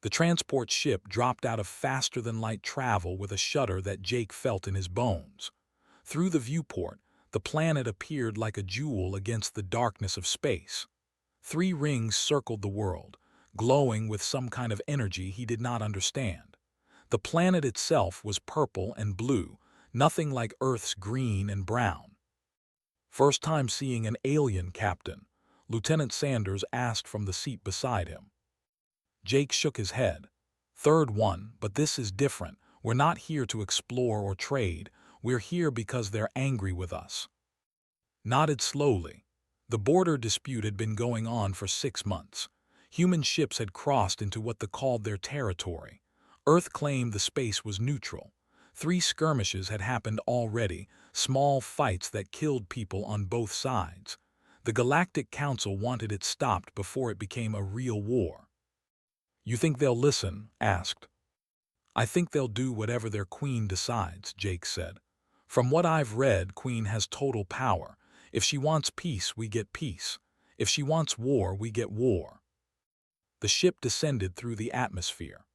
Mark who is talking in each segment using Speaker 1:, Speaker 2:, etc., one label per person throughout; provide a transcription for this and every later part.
Speaker 1: The transport ship dropped out of faster-than-light travel with a shudder that Jake felt in his bones. Through the viewport, the planet appeared like a jewel against the darkness of space. 3 rings circled the world, glowing with some kind of energy he did not understand. The planet itself was purple and blue, nothing like Earth's green and brown. "First time seeing an alien, Captain?" Lieutenant Sanders asked from the seat beside him. Jake shook his head. "Third one, but this is different. We're not here to explore or trade. We're here because they're angry with us." Nodded slowly. The border dispute had been going on for 6 months. Human ships had crossed into what they called their territory. Earth claimed the space was neutral. 3 skirmishes had happened already, small fights that killed people on both sides. The Galactic Council wanted it stopped before it became a real war. "You think they'll listen?" asked. "I think they'll do whatever their queen decides," Jake said. "From what I've read, Queen has total power. If she wants peace, we get peace. If she wants war, we get war." The ship descended through the atmosphere.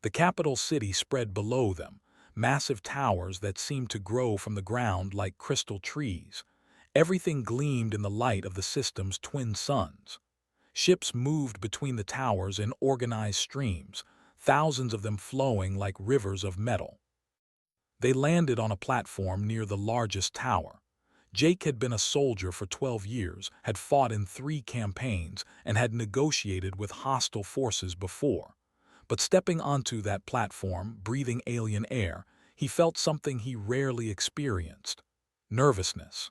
Speaker 1: The capital city spread below them, massive towers that seemed to grow from the ground like crystal trees. Everything gleamed in the light of the system's twin suns. Ships moved between the towers in organized streams, thousands of them flowing like rivers of metal. They landed on a platform near the largest tower. Jake had been a soldier for 12 years, had fought in 3 campaigns, and had negotiated with hostile forces before. But stepping onto that platform, breathing alien air, he felt something he rarely experienced: nervousness.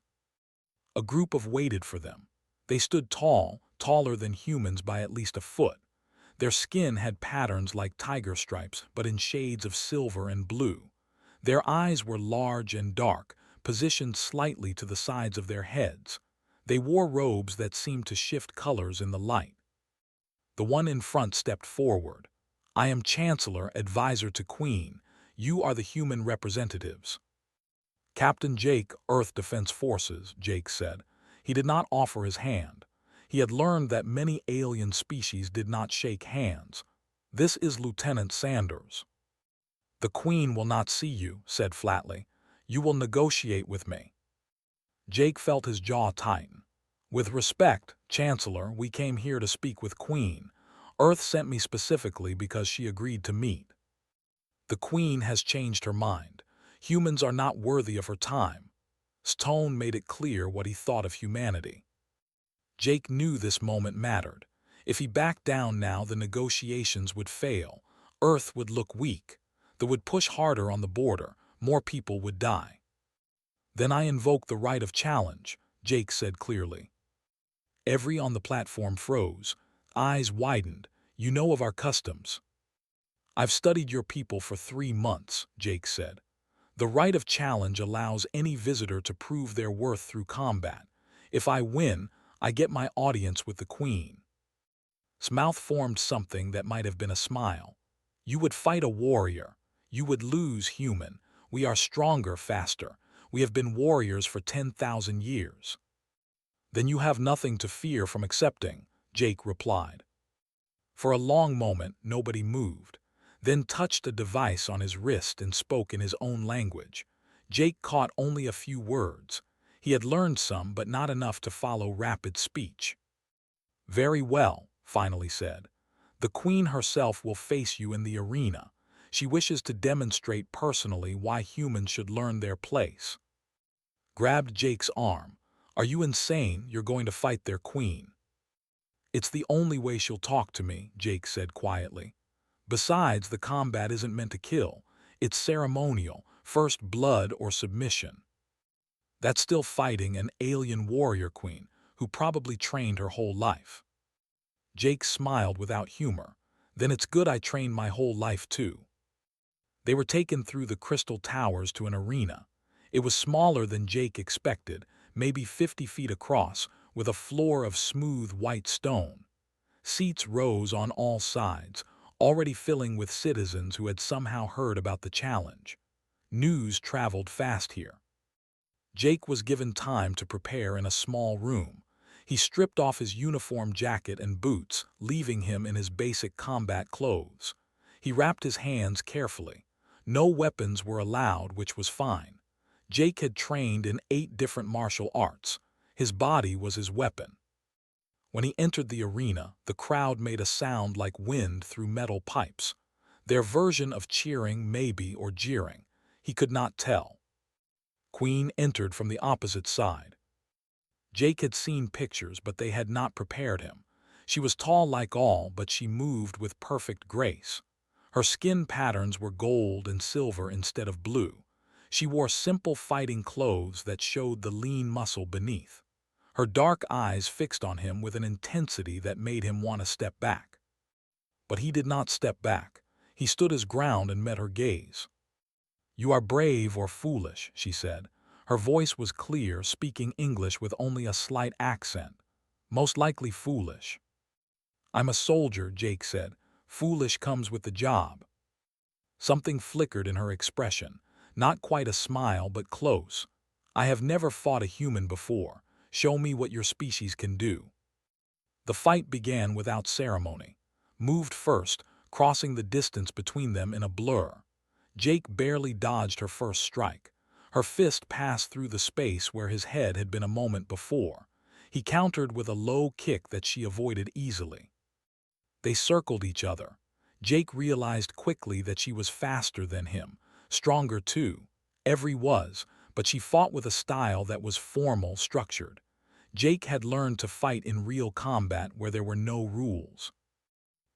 Speaker 1: A group waited for them. They stood tall, taller than humans by at least a foot. Their skin had patterns like tiger stripes, but in shades of silver and blue. Their eyes were large and dark, positioned slightly to the sides of their heads. They wore robes that seemed to shift colors in the light. The one in front stepped forward. "I am Chancellor, advisor to Queen. You are the human representatives." "Captain Jake, Earth Defense Forces," Jake said. He did not offer his hand. He had learned that many alien species did not shake hands. "This is Lieutenant Sanders." "The Queen will not see you," said flatly. "You will negotiate with me." Jake felt his jaw tighten. "With respect, Chancellor, we came here to speak with Queen. Earth sent me specifically because she agreed to meet. The Queen has changed her mind. Humans are not worthy of her time." Stone made it clear what he thought of humanity. Jake knew this moment mattered. If he backed down now, the negotiations would fail. Earth would look weak. They would push harder on the border. More people would die. "Then I invoke the right of challenge," Jake said clearly. Every on the platform froze. Eyes widened. "You know of our customs." "I've studied your people for 3 months," Jake said. "The right of challenge allows any visitor to prove their worth through combat. If I win, I get my audience with the Queen." His mouth formed something that might have been a smile. "You would fight a warrior. You would lose, human. We are stronger, faster. We have been warriors for 10,000 years. "Then you have nothing to fear from accepting," Jake replied. For a long moment, nobody moved, then touched a device on his wrist and spoke in his own language. Jake caught only a few words. He had learned some, but not enough to follow rapid speech. "Very well," finally said. "The Queen herself will face you in the arena. She wishes to demonstrate personally why humans should learn their place." Grabbed Jake's arm. "Are you insane? You're going to fight their Queen." "It's the only way she'll talk to me," Jake said quietly. "Besides, the combat isn't meant to kill. It's ceremonial, first blood or submission." "That's still fighting an alien warrior queen who probably trained her whole life." Jake smiled without humor. "Then it's good I trained my whole life too." They were taken through the crystal towers to an arena. It was smaller than Jake expected, maybe 50 feet across, with a floor of smooth white stone. Seats rose on all sides, already filling with citizens who had somehow heard about the challenge. News traveled fast here. Jake was given time to prepare in a small room. He stripped off his uniform jacket and boots, leaving him in his basic combat clothes. He wrapped his hands carefully. No weapons were allowed, which was fine. Jake had trained in 8 different martial arts. His body was his weapon. When he entered the arena, the crowd made a sound like wind through metal pipes. Their version of cheering, maybe, or jeering. He could not tell. Queen entered from the opposite side. Jake had seen pictures, but they had not prepared him. She was tall like all, but she moved with perfect grace. Her skin patterns were gold and silver instead of blue. She wore simple fighting clothes that showed the lean muscle beneath. Her dark eyes fixed on him with an intensity that made him want to step back. But he did not step back. He stood his ground and met her gaze. "You are brave or foolish," she said. Her voice was clear, speaking English with only a slight accent. "Most likely foolish." "I'm a soldier," Jake said. "Foolish comes with the job." Something flickered in her expression. Not quite a smile, but close. "I have never fought a human before. Show me what your species can do." The fight began without ceremony. Moved first, crossing the distance between them in a blur. Jake barely dodged her first strike. Her fist passed through the space where his head had been a moment before. He countered with a low kick that she avoided easily. They circled each other. Jake realized quickly that she was faster than him, stronger too. Every was, but she fought with a style that was formal, structured. Jake had learned to fight in real combat where there were no rules.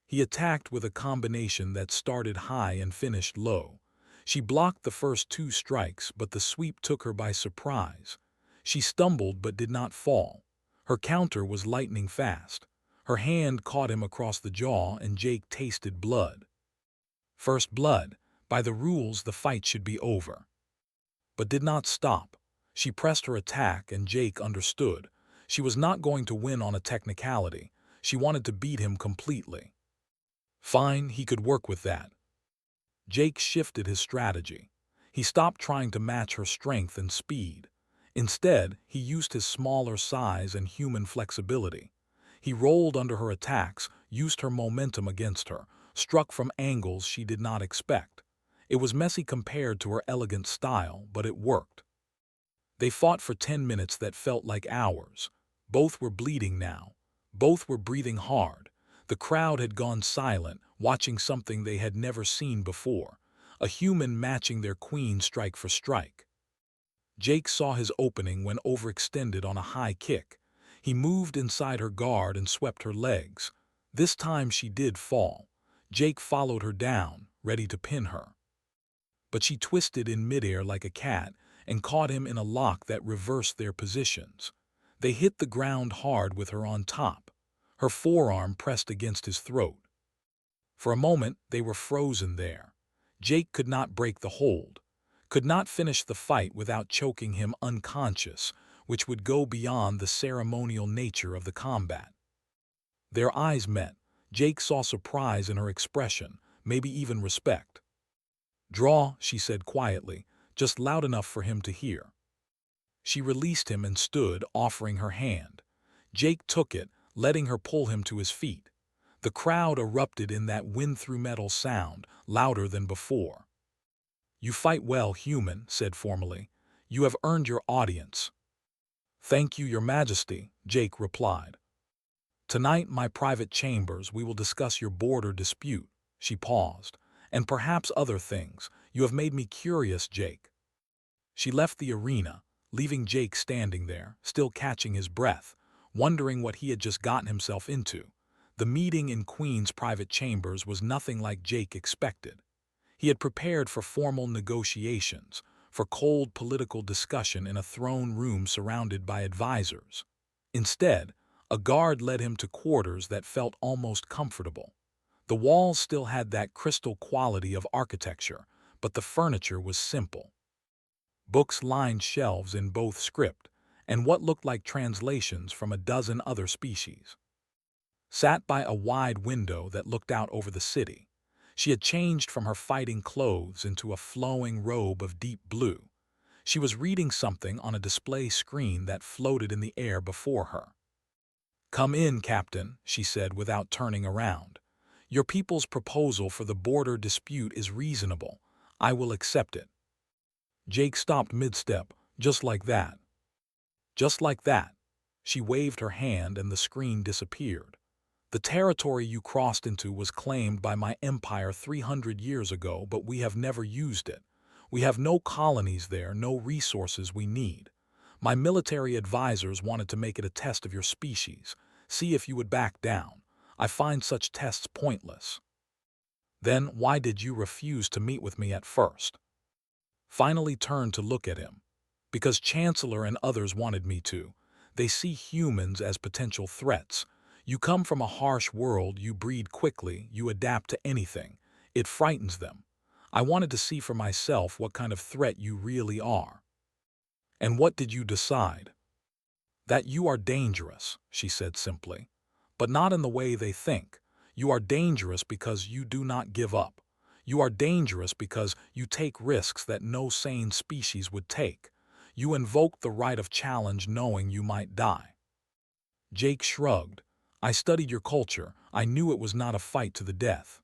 Speaker 1: He attacked with a combination that started high and finished low. She blocked the first 2 strikes, but the sweep took her by surprise. She stumbled but did not fall. Her counter was lightning fast. Her hand caught him across the jaw, and Jake tasted blood. First blood. By the rules, the fight should be over. But did not stop. She pressed her attack, and Jake understood. She was not going to win on a technicality. She wanted to beat him completely. Fine, he could work with that. Jake shifted his strategy. He stopped trying to match her strength and speed. Instead, he used his smaller size and human flexibility. He rolled under her attacks, used her momentum against her, struck from angles she did not expect. It was messy compared to her elegant style, but it worked. They fought for 10 minutes that felt like hours. Both were bleeding now. Both were breathing hard. The crowd had gone silent, watching something they had never seen before, a human matching their queen strike for strike. Jake saw his opening when overextended on a high kick. He moved inside her guard and swept her legs. This time she did fall. Jake followed her down, ready to pin her. But she twisted in midair like a cat and caught him in a lock that reversed their positions. They hit the ground hard with her on top. Her forearm pressed against his throat. For a moment, they were frozen there. Jake could not break the hold, could not finish the fight without choking him unconscious, which would go beyond the ceremonial nature of the combat. Their eyes met. Jake saw surprise in her expression, maybe even respect. "Draw," she said quietly, just loud enough for him to hear. She released him and stood, offering her hand. Jake took it, letting her pull him to his feet. The crowd erupted in that wind-through-metal sound, louder than before. "You fight well, human," said formally. "You have earned your audience." "Thank you, Your Majesty," Jake replied. "Tonight, my private chambers, we will discuss your border dispute." She paused. "And perhaps other things. You have made me curious, Jake." She left the arena, leaving Jake standing there, still catching his breath, wondering what he had just gotten himself into. The meeting in Queen's private chambers was nothing like Jake expected. He had prepared for formal negotiations, for cold political discussion in a throne room surrounded by advisors. Instead, a guard led him to quarters that felt almost comfortable. The walls still had that crystal quality of architecture, but the furniture was simple. Books lined shelves in both script, and what looked like translations from a dozen other species. Sat by a wide window that looked out over the city. She had changed from her fighting clothes into a flowing robe of deep blue. She was reading something on a display screen that floated in the air before her. "Come in, Captain," she said without turning around. Your people's proposal for the border dispute is reasonable. I will accept it. Jake stopped mid-step, just like that. Just like that. She waved her hand and the screen disappeared. The territory you crossed into was claimed by my empire 300 years ago, but we have never used it. We have no colonies there, no resources we need. My military advisors wanted to make it a test of your species, see if you would back down. I find such tests pointless. Then why did you refuse to meet with me at first? Finally turned to look at him. Because Chancellor and others wanted me to. They see humans as potential threats. You come from a harsh world, you breed quickly, you adapt to anything. It frightens them. I wanted to see for myself what kind of threat you really are. And what did you decide? That you are dangerous, she said simply. But not in the way they think. You are dangerous because you do not give up. You are dangerous because you take risks that no sane species would take. You invoke the right of challenge knowing you might die. Jake shrugged. I studied your culture. I knew it was not a fight to the death.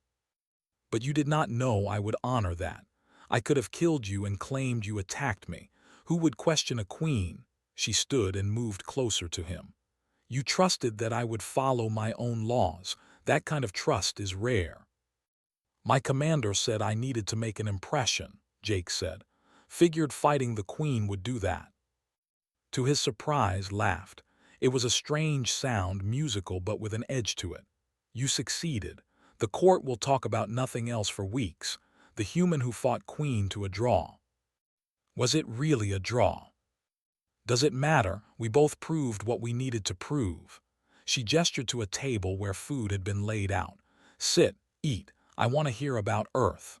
Speaker 1: But you did not know I would honor that. I could have killed you and claimed you attacked me. Who would question a queen? She stood and moved closer to him. You trusted that I would follow my own laws. That kind of trust is rare. My commander said I needed to make an impression, Jake said. Figured fighting the queen would do that. To his surprise, laughed. It was a strange sound, musical but with an edge to it. You succeeded. The court will talk about nothing else for weeks. The human who fought queen to a draw. Was it really a draw? Does it matter? We both proved what we needed to prove. She gestured to a table where food had been laid out. Sit, eat. I want to hear about Earth.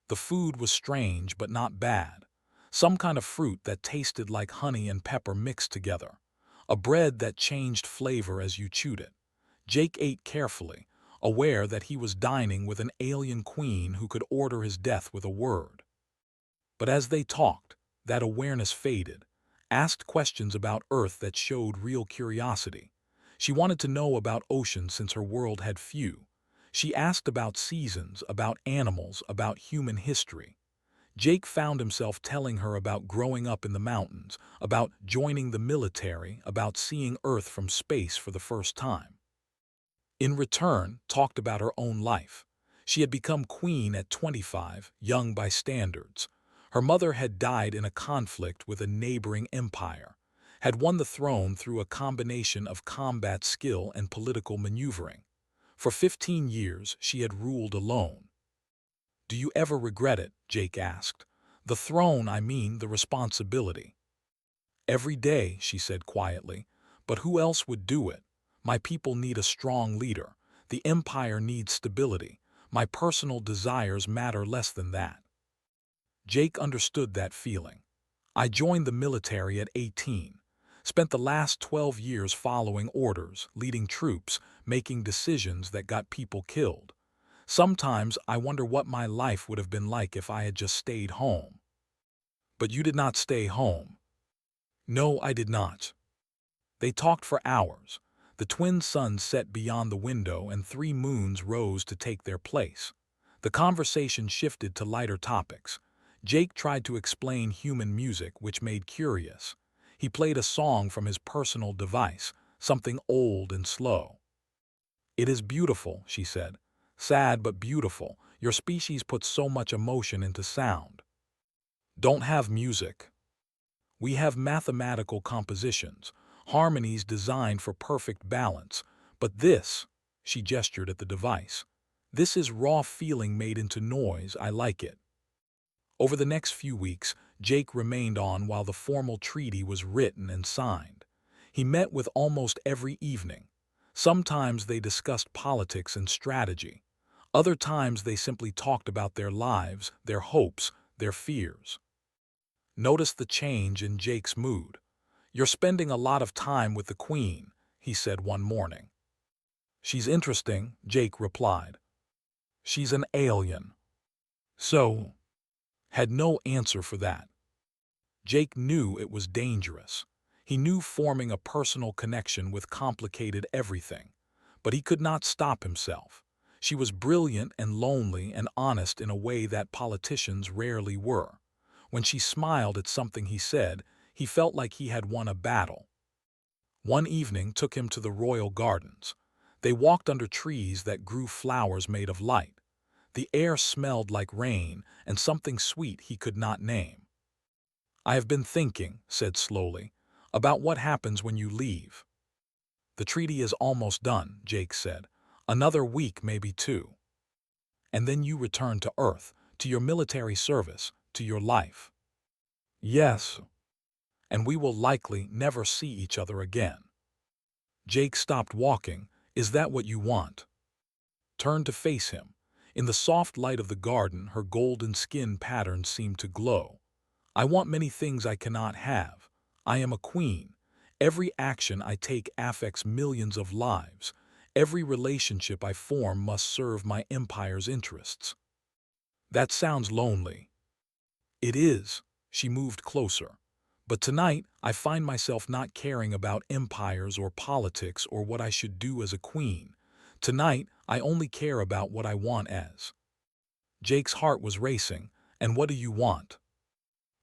Speaker 1: The food was strange but not bad. Some kind of fruit that tasted like honey and pepper mixed together. A bread that changed flavor as you chewed it. Jake ate carefully, aware that he was dining with an alien queen who could order his death with a word. But as they talked, that awareness faded. Asked questions about Earth that showed real curiosity. She wanted to know about oceans since her world had few. She asked about seasons, about animals, about human history. Jake found himself telling her about growing up in the mountains, about joining the military, about seeing Earth from space for the first time. In return, talked about her own life. She had become queen at 25, young by standards. Her mother had died in a conflict with a neighboring empire, had won the throne through a combination of combat skill and political maneuvering. For 15 years, she had ruled alone. Do you ever regret it? Jake asked. The throne, I mean, the responsibility. Every day, she said quietly. But who else would do it? My people need a strong leader. The empire needs stability. My personal desires matter less than that. Jake understood that feeling. I joined the military at 18. Spent the last 12 years following orders, leading troops, making decisions that got people killed. Sometimes I wonder what my life would have been like if I had just stayed home. But you did not stay home. No, I did not. They talked for hours. The twin suns set beyond the window and 3 moons rose to take their place. The conversation shifted to lighter topics. Jake tried to explain human music, which made curious. He played a song from his personal device, something old and slow. It is beautiful, she said. Sad but beautiful. Your species puts so much emotion into sound. Don't have music. We have mathematical compositions, harmonies designed for perfect balance. But this, she gestured at the device, this is raw feeling made into noise. I like it. Over the next few weeks, Jake remained on while the formal treaty was written and signed. He met with almost every evening. Sometimes they discussed politics and strategy. Other times they simply talked about their lives, their hopes, their fears. Notice the change in Jake's mood. You're spending a lot of time with the Queen, he said one morning. She's interesting, Jake replied. She's an alien. So, had no answer for that. Jake knew it was dangerous. He knew forming a personal connection with complicated everything. But he could not stop himself. She was brilliant and lonely and honest in a way that politicians rarely were. When she smiled at something he said, he felt like he had won a battle. One evening took him to the royal gardens. They walked under trees that grew flowers made of light. The air smelled like rain and something sweet he could not name. "I have been thinking," said slowly, "about what happens when you leave." "The treaty is almost done," Jake said. "Another week, maybe two. And then you return to Earth, to your military service, to your life." "Yes. And we will likely never see each other again." Jake stopped walking. "Is that what you want?" Turned to face him. In the soft light of the garden, her golden skin pattern seemed to glow. "I want many things I cannot have. I am a queen. Every action I take affects millions of lives. Every relationship I form must serve my empire's interests." "That sounds lonely." "It is." She moved closer. "But tonight I find myself not caring about empires or politics or what I should do as a queen. Tonight I only care about what I want as." Jake's heart was racing. "And what do you want?"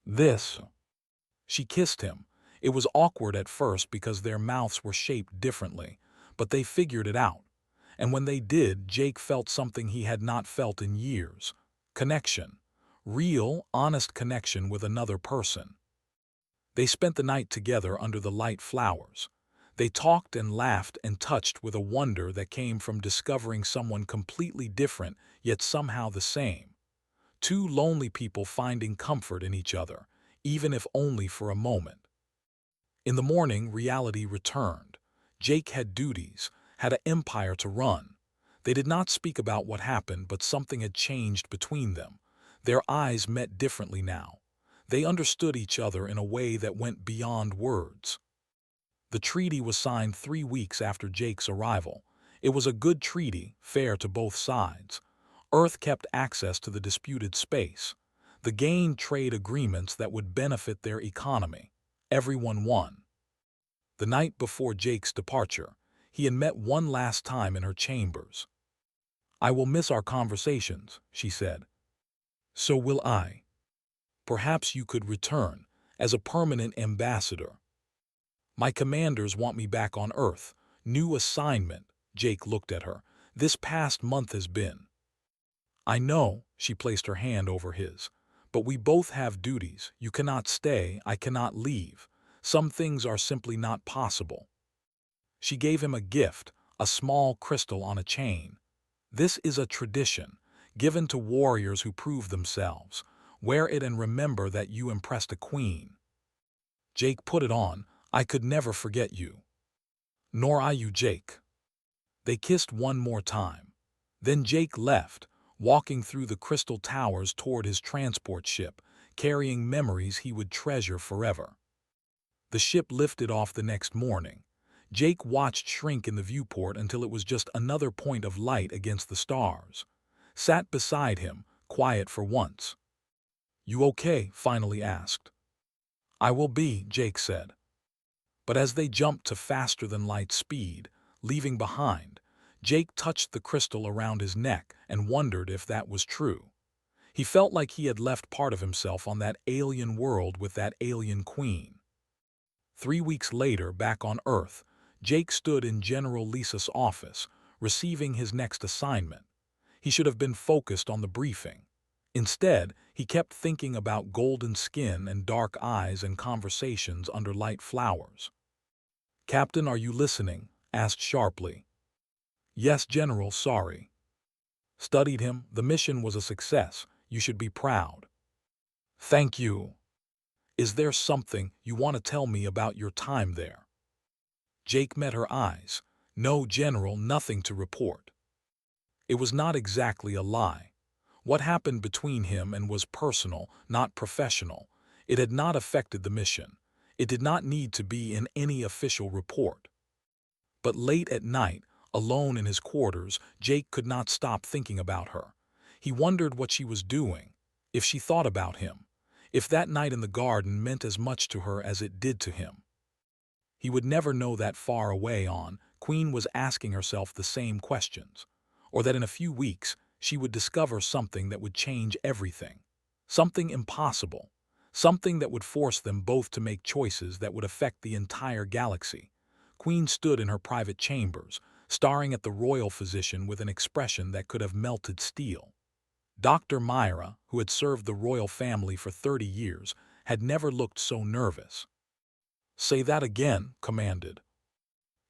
Speaker 1: "This." She kissed him. It was awkward at first because their mouths were shaped differently, but they figured it out. And when they did, Jake felt something he had not felt in years. Connection. Real, honest connection with another person. They spent the night together under the light flowers. They talked and laughed and touched with a wonder that came from discovering someone completely different, yet somehow the same. Two lonely people finding comfort in each other, even if only for a moment. In the morning, reality returned. Jake had duties, had an empire to run. They did not speak about what happened, but something had changed between them. Their eyes met differently now. They understood each other in a way that went beyond words. The treaty was signed 3 weeks after Jake's arrival. It was a good treaty, fair to both sides. Earth kept access to the disputed space. The gained trade agreements that would benefit their economy. Everyone won. The night before Jake's departure, he had met one last time in her chambers. "I will miss our conversations," she said. "So will I. Perhaps you could return, as a permanent ambassador." "My commanders want me back on Earth. New assignment." Jake looked at her. "This past month has been." "I know," she placed her hand over his. "But we both have duties. You cannot stay, I cannot leave. Some things are simply not possible." She gave him a gift, a small crystal on a chain. "This is a tradition, given to warriors who prove themselves. Wear it and remember that you impressed a queen." Jake put it on. "I could never forget you." "Nor I you, Jake." They kissed one more time. Then Jake left, walking through the crystal towers toward his transport ship, carrying memories he would treasure forever. The ship lifted off the next morning. Jake watched shrink in the viewport until it was just another point of light against the stars. Sat beside him, quiet for once. "You okay?" finally asked. "I will be," Jake said. But as they jumped to faster-than-light speed, leaving behind, Jake touched the crystal around his neck and wondered if that was true. He felt like he had left part of himself on that alien world with that alien queen. 3 weeks later, back on Earth, Jake stood in General Lisa's office, receiving his next assignment. He should have been focused on the briefing. Instead, he kept thinking about golden skin and dark eyes and conversations under light flowers. "Captain, are you listening?" asked sharply. "Yes, General, sorry." Studied him. "The mission was a success. You should be proud." "Thank you. Is there something you want to tell me about your time there?" Jake met her eyes. "No, General, nothing to report." It was not exactly a lie. What happened between him and was personal, not professional. It had not affected the mission. It did not need to be in any official report. But late at night, alone in his quarters, Jake could not stop thinking about her. He wondered what she was doing, if she thought about him, if that night in the garden meant as much to her as it did to him. He would never know that far away on, Queen was asking herself the same questions. or that in a few weeks she would discover something that would change everything. Something impossible. Something that would force them both to make choices that would affect the entire galaxy. Queen stood in her private chambers, staring at the royal physician with an expression that could have melted steel. Dr. Myra, who had served the royal family for 30 years, had never looked so nervous. "Say that again," commanded.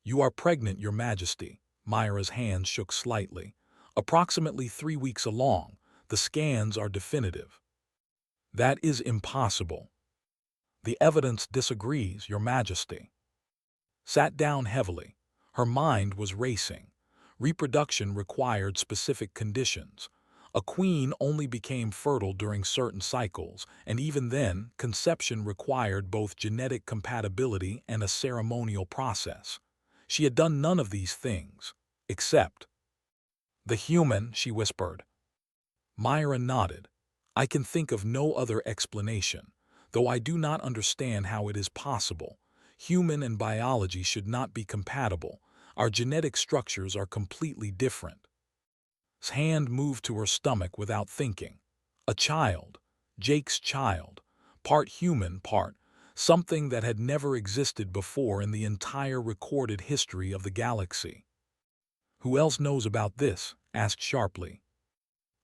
Speaker 1: "You are pregnant, Your Majesty." Myra's hands shook slightly. "Approximately 3 weeks along. The scans are definitive." "That is impossible." "The evidence disagrees, Your Majesty." Sat down heavily. Her mind was racing. Reproduction required specific conditions. A queen only became fertile during certain cycles, and even then, conception required both genetic compatibility and a ceremonial process. She had done none of these things, except— "The human," she whispered. Myra nodded. "I can think of no other explanation, though I do not understand how it is possible. Human and biology should not be compatible. Our genetic structures are completely different." His hand moved to her stomach without thinking. A child. Jake's child. Part human, part something that had never existed before in the entire recorded history of the galaxy. "Who else knows about this?" asked sharply.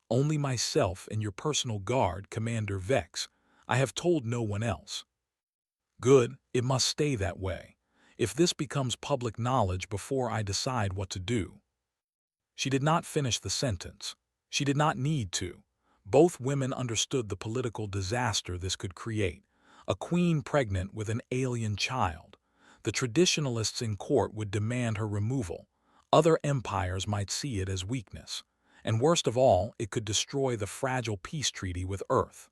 Speaker 1: "Only myself and your personal guard, Commander Vex. I have told no one else." "Good, it must stay that way. If this becomes public knowledge before I decide what to do." She did not finish the sentence. She did not need to. Both women understood the political disaster this could create. A queen pregnant with an alien child. The traditionalists in court would demand her removal. Other empires might see it as weakness. And worst of all, it could destroy the fragile peace treaty with Earth.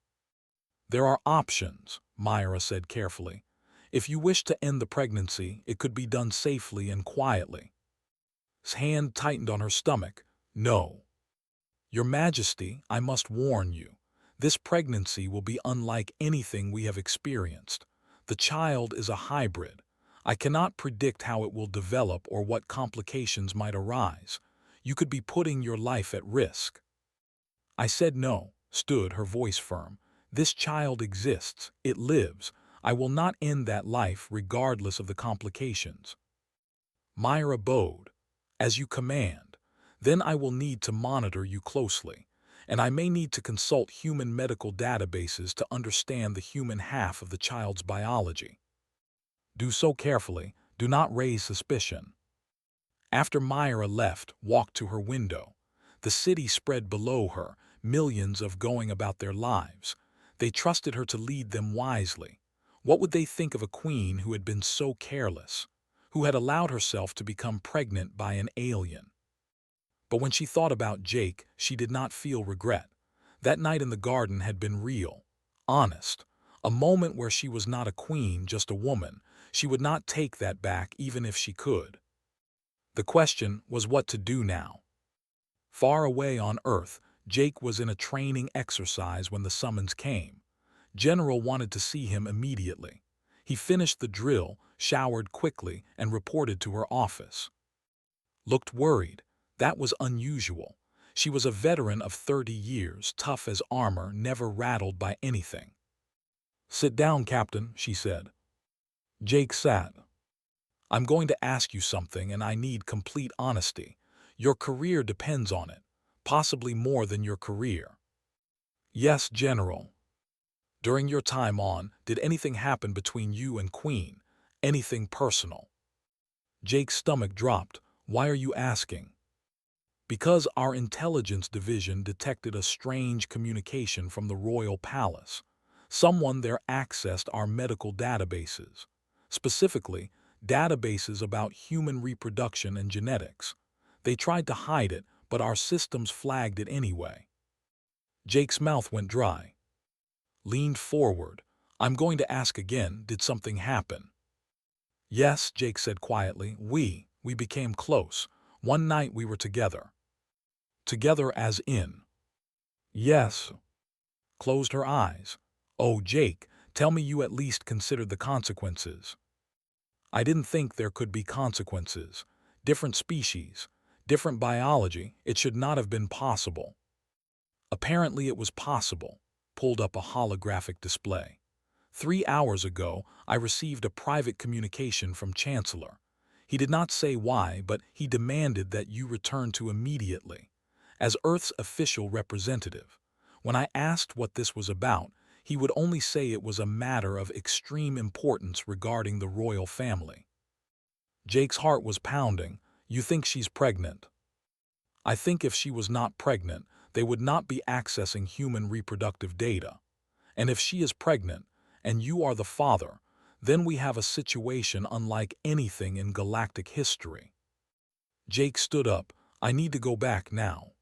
Speaker 1: "There are options," Myra said carefully. "If you wish to end the pregnancy, it could be done safely and quietly." His hand tightened on her stomach. "No." "Your Majesty, I must warn you. This pregnancy will be unlike anything we have experienced. The child is a hybrid. I cannot predict how it will develop or what complications might arise. You could be putting your life at risk." "I said no," stood her voice firm. "This child exists. It lives. I will not end that life regardless of the complications." Myra bowed. "As you command. Then I will need to monitor you closely, and I may need to consult human medical databases to understand the human half of the child's biology." "Do so carefully. Do not raise suspicion." After Myra left, walked to her window. The city spread below her, millions of going about their lives. They trusted her to lead them wisely. What would they think of a queen who had been so careless, who had allowed herself to become pregnant by an alien? But when she thought about Jake, she did not feel regret. That night in the garden had been real, honest, a moment where she was not a queen, just a woman. She would not take that back even if she could. The question was what to do now. Far away on Earth, Jake was in a training exercise when the summons came. General wanted to see him immediately. He finished the drill, showered quickly, and reported to her office. Looked worried. That was unusual. She was a veteran of 30 years, tough as armor, never rattled by anything. "Sit down, Captain," she said. Jake sat. "I'm going to ask you something, and I need complete honesty. Your career depends on it, possibly more than your career." "Yes, General." "During your time on, did anything happen between you and Queen? Anything personal?" Jake's stomach dropped. "Why are you asking?" "Because our intelligence division detected a strange communication from the royal palace. Someone there accessed our medical databases. Specifically, databases about human reproduction and genetics. They tried to hide it, but our systems flagged it anyway." Jake's mouth went dry. Leaned forward. "I'm going to ask again, did something happen?" "Yes," Jake said quietly. We became close. One night we were together." "Together as in?" "Yes." Closed her eyes. "Oh, Jake, tell me you at least considered the consequences." "I didn't think there could be consequences. Different species, Different biology, it should not have been possible. Apparently it was possible. Pulled up a holographic display. 3 hours ago, I received a private communication from Chancellor. He did not say why, but he demanded that you return to immediately. As Earth's official representative, when I asked what this was about, he would only say it was a matter of extreme importance regarding the royal family. Jake's heart was pounding. You think she's pregnant? I think if she was not pregnant, they would not be accessing human reproductive data. And if she is pregnant, and you are the father, then we have a situation unlike anything in galactic history. Jake stood up. I need to go back now.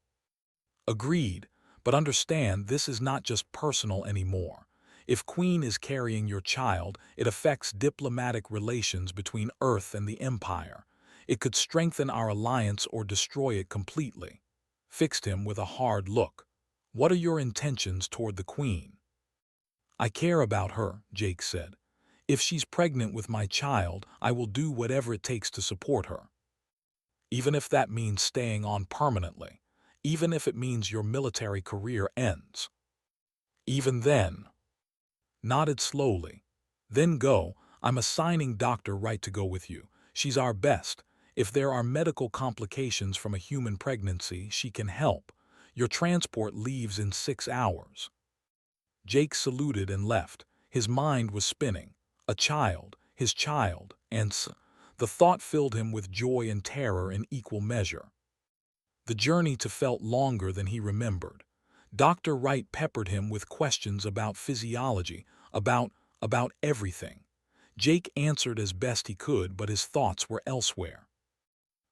Speaker 1: Agreed, but understand this is not just personal anymore. If Queen is carrying your child, it affects diplomatic relations between Earth and the Empire. It could strengthen our alliance or destroy it completely. Fixed him with a hard look. What are your intentions toward the Queen? I care about her, Jake said. If she's pregnant with my child, I will do whatever it takes to support her. Even if that means staying on permanently. Even if it means your military career ends. Even then. Nodded slowly. Then go. I'm assigning Dr. Wright to go with you. She's our best. If there are medical complications from a human pregnancy, she can help. Your transport leaves in 6 hours. Jake saluted and left. His mind was spinning. A child, his child, and the thought filled him with joy and terror in equal measure. The journey felt longer than he remembered. Dr. Wright peppered him with questions about physiology, about everything. Jake answered as best he could, but his thoughts were elsewhere.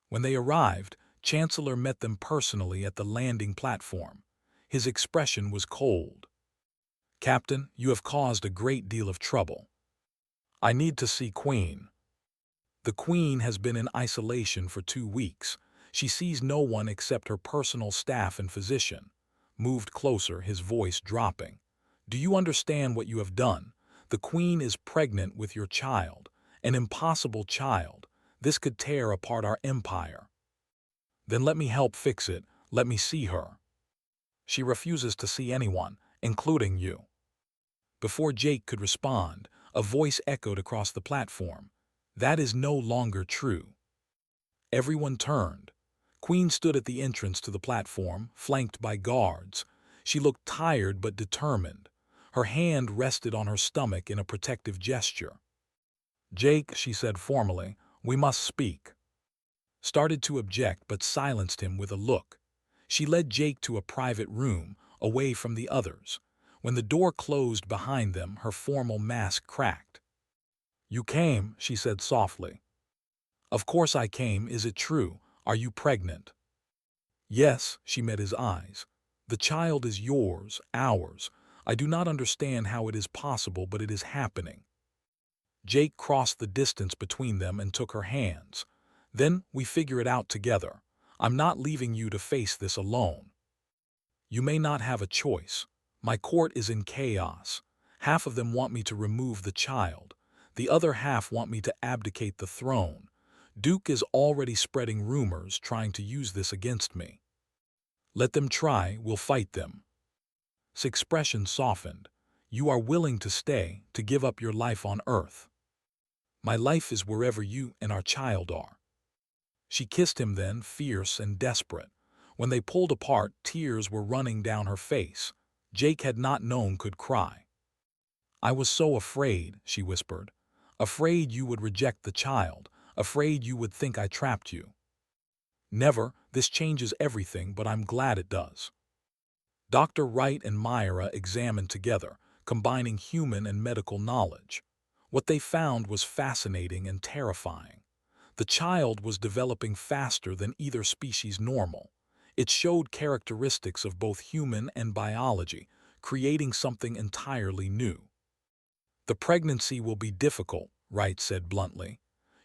Speaker 1: When they arrived, Chancellor met them personally at the landing platform. His expression was cold. Captain, you have caused a great deal of trouble. I need to see Queen. The Queen has been in isolation for 2 weeks. She sees no one except her personal staff and physician. Moved closer, his voice dropping. Do you understand what you have done? The Queen is pregnant with your child. An impossible child. This could tear apart our empire. Then let me help fix it. Let me see her. She refuses to see anyone, including you. Before Jake could respond, a voice echoed across the platform. That is no longer true. Everyone turned. Queen stood at the entrance to the platform, flanked by guards. She looked tired but determined. Her hand rested on her stomach in a protective gesture. Jake, she said formally, we must speak. Started to object but silenced him with a look. She led Jake to a private room, away from the others. When the door closed behind them, her formal mask cracked. You came, she said softly. Of course I came. Is it true? Are you pregnant? Yes, she met his eyes. The child is yours, ours. I do not understand how it is possible, but it is happening. Jake crossed the distance between them and took her hands. Then we figure it out together. I'm not leaving you to face this alone. You may not have a choice. My court is in chaos. Half of them want me to remove the child. The other half want me to abdicate the throne. Duke is already spreading rumors, trying to use this against me. Let them try, we'll fight them. His expression softened. You are willing to stay, to give up your life on Earth. My life is wherever you and our child are. She kissed him then, fierce and desperate. When they pulled apart, tears were running down her face. Jake had not known could cry. I was so afraid, she whispered. Afraid you would reject the child. Afraid you would think I trapped you. Never, this changes everything, but I'm glad it does. Dr. Wright and Myra examined together, combining human and medical knowledge. What they found was fascinating and terrifying. The child was developing faster than either species normal. It showed characteristics of both human and biology, creating something entirely new. The pregnancy will be difficult, Wright said bluntly.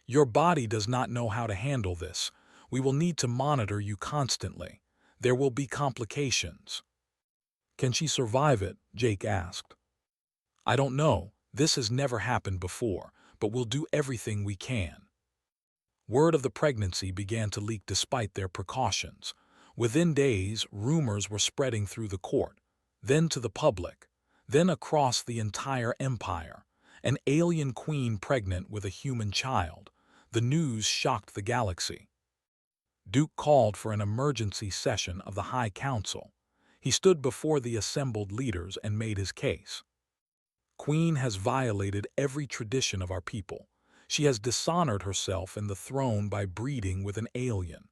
Speaker 1: Your body does not know how to handle this. We will need to monitor you constantly. There will be complications. Can she survive it? Jake asked. I don't know. This has never happened before, but we'll do everything we can. Word of the pregnancy began to leak despite their precautions. Within days, rumors were spreading through the court, then to the public, then across the entire empire. An alien queen pregnant with a human child. The news shocked the galaxy. Duke called for an emergency session of the High Council. He stood before the assembled leaders and made his case. Queen has violated every tradition of our people. She has dishonored herself and the throne by breeding with an alien.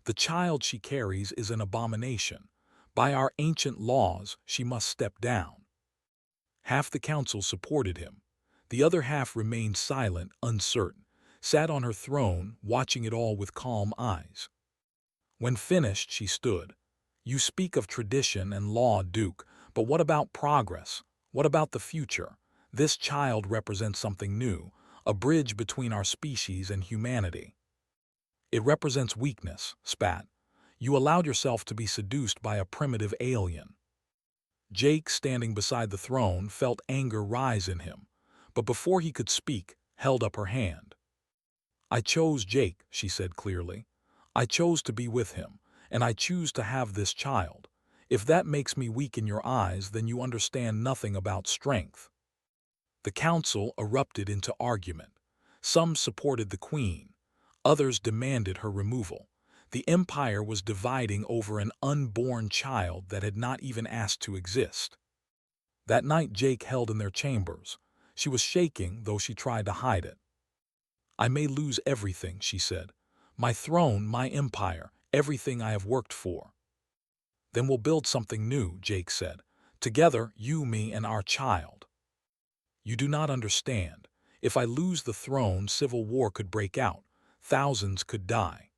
Speaker 1: The child she carries is an abomination. By our ancient laws, she must step down. Half the council supported him. The other half remained silent, uncertain, sat on her throne, watching it all with calm eyes. When finished, she stood. You speak of tradition and law, Duke, but what about progress? What about the future? This child represents something new, a bridge between our species and humanity. It represents weakness, spat. You allowed yourself to be seduced by a primitive alien. Jake, standing beside the throne, felt anger rise in him, but before he could speak, held up her hand. I chose Jake, she said clearly. I chose to be with him, and I choose to have this child. If that makes me weak in your eyes, then you understand nothing about strength. The council erupted into argument. Some supported the queen. Others demanded her removal. The empire was dividing over an unborn child that had not even asked to exist. That night Jake held in their chambers. She was shaking, though she tried to hide it. I may lose everything, she said. My throne, my empire, everything I have worked for. Then we'll build something new, Jake said. Together, you, me, and our child. You do not understand. If I lose the throne, civil war could break out. Thousands could die.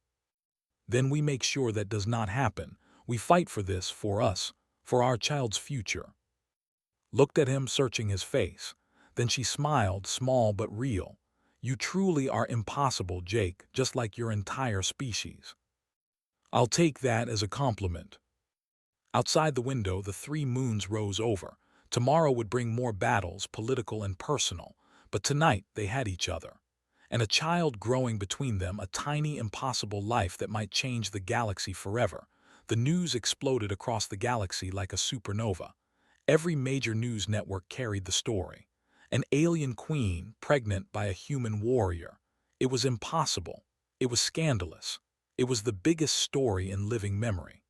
Speaker 1: Then we make sure that does not happen. We fight for this, for us, for our child's future. Looked at him, searching his face. Then she smiled, small but real. You truly are impossible, Jake, just like your entire species. I'll take that as a compliment. Outside the window, the 3 moons rose over. Tomorrow would bring more battles, political and personal, but tonight they had each other. And a child growing between them, a tiny, impossible life that might change the galaxy forever. The news exploded across the galaxy like a supernova. Every major news network carried the story. An alien queen pregnant by a human warrior. It was impossible. It was scandalous. It was the biggest story in living memory.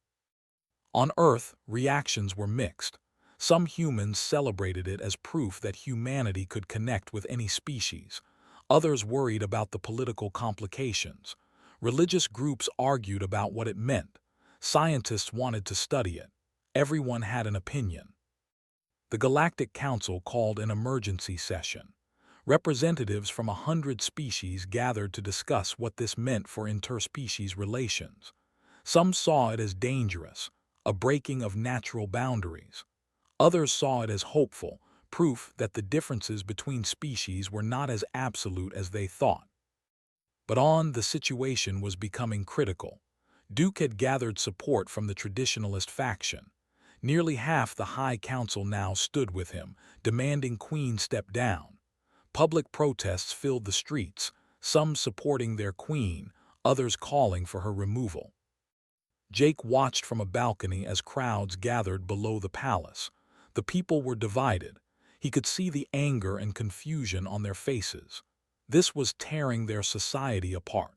Speaker 1: On Earth, reactions were mixed. Some humans celebrated it as proof that humanity could connect with any species. Others worried about the political complications. Religious groups argued about what it meant. Scientists wanted to study it. Everyone had an opinion. The Galactic Council called an emergency session. Representatives from 100 species gathered to discuss what this meant for interspecies relations. Some saw it as dangerous, a breaking of natural boundaries. Others saw it as hopeful, proof that the differences between species were not as absolute as they thought. But the situation was becoming critical. Duke had gathered support from the traditionalist faction. Nearly half the High Council now stood with him, demanding Queen step down. Public protests filled the streets, some supporting their queen, others calling for her removal. Jake watched from a balcony as crowds gathered below the palace. The people were divided. He could see the anger and confusion on their faces. This was tearing their society apart.